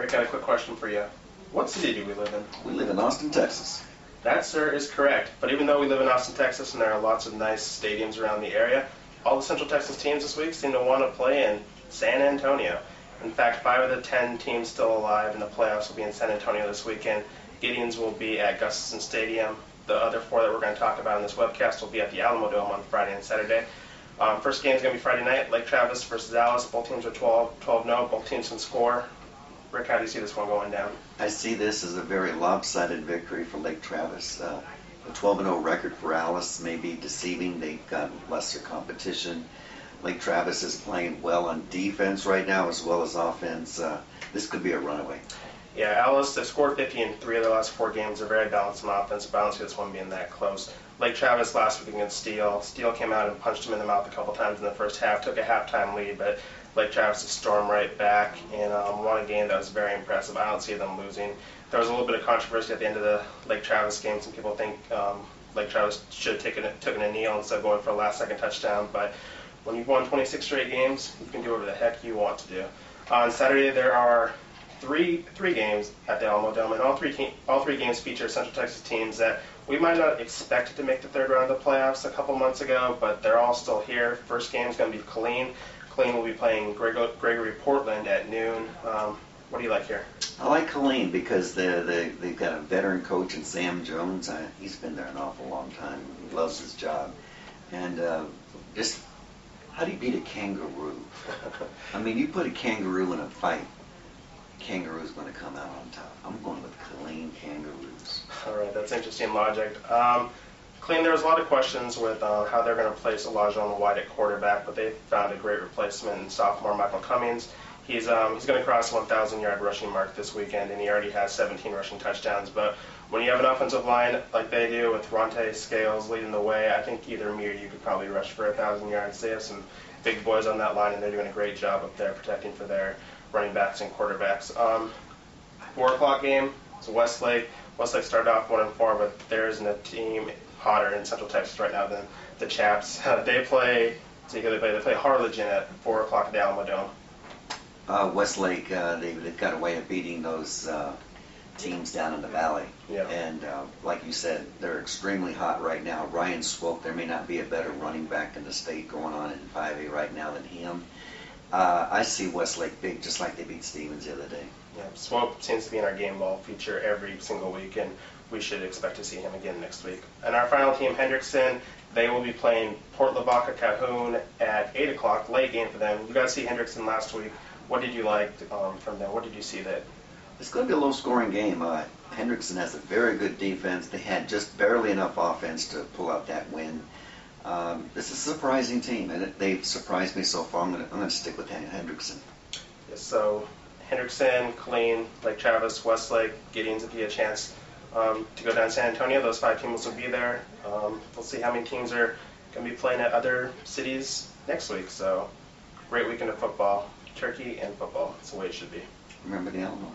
Rick, got a quick question for you. What city do we live in? We live in Austin, Texas. That, sir, is correct. But even though we live in Austin, Texas, and there are lots of nice stadiums around the area, all the Central Texas teams this week seem to want to play in San Antonio. In fact, 5 of the 10 teams still alive in the playoffs will be in San Antonio this weekend. Gideon's will be at Gustafson Stadium. The other 4 that we're going to talk about in this webcast will be at the Alamodome on Friday and Saturday. First game is going to be Friday night, Lake Travis versus Dallas. Both teams are 12-0. Both teams can score. Rick, how do you see this one going down? I see this as a very lopsided victory for Lake Travis. The 12-0 record for Alice may be deceiving. They've got lesser competition. Lake Travis is playing well on defense right now as well as offense. This could be a runaway. Yeah, Alice, they scored 50 in 3 of their last 4 games. They're very balanced on offense. I don't see this one being that close. Lake Travis last week against Steele. Steele came out and punched him in the mouth a couple times in the first half, took a halftime lead, but Lake Travis has stormed right back and won a game that was very impressive. I don't see them losing. There was a little bit of controversy at the end of the Lake Travis game. Some people think Lake Travis should have taken a kneel instead of going for a last-second touchdown, but when you've won 26 straight games, you can do whatever the heck you want to do. On Saturday, there are three games at the Alamodome, and all three games feature Central Texas teams that we might not expect to make the third round of the playoffs a couple months ago, but they're all still here. First game is going to be Killeen. Killeen will be playing Gregory Portland at noon. What do you like here? I like Killeen because they've got a veteran coach in Sam Jones. He's been there an awful long time. He loves his job. And just how do you beat a kangaroo? I mean, you put a kangaroo in a fight, kangaroo's going to come out on top. I'm going with Killeen Kangaroos. All right, that's interesting logic. Killeen, there was a lot of questions with how they're going to place Elijah on the White at quarterback, but they found a great replacement in sophomore Michael Cummings. He's going to cross the 1,000-yard rushing mark this weekend, and he already has 17 rushing touchdowns. But when you have an offensive line like they do with Ronte Scales leading the way, I think either me or you could probably rush for 1,000 yards. They have some big boys on that line, and they're doing a great job up there protecting for their running backs and quarterbacks. 4 o'clock game is Westlake. Westlake started off 1-4, but there isn't a team hotter in Central Texas right now than the Chaps. They play Harlingen at 4 o'clock at the Alamodome. Westlake, they've got a way of beating those teams down in the valley. Yeah. And like you said, they're extremely hot right now. Ryan Swope, there may not be a better running back in the state going on in 5A right now than him. I see Westlake big, just like they beat Stevens the other day. Yeah, Swope seems to be in our game ball feature every single week, and we should expect to see him again next week. And our final team, Hendrickson, they will be playing Port Lavaca Calhoun at 8 o'clock, late game for them. You got to see Hendrickson last week. What did you like from them? What did you see that? It's going to be a low-scoring game. Hendrickson has a very good defense. They had just barely enough offense to pull out that win. This is a surprising team, and they've surprised me so far. I'm going to stick with Hendrickson. Yes, so Hendrickson, Killeen, Lake Travis, Westlake, Gideon's if you get a chance to go down to San Antonio. Those 5 teams will be there. We'll see how many teams are going to be playing at other cities next week. So great weekend of football, turkey and football. That's the way it should be. Remember the Alamo.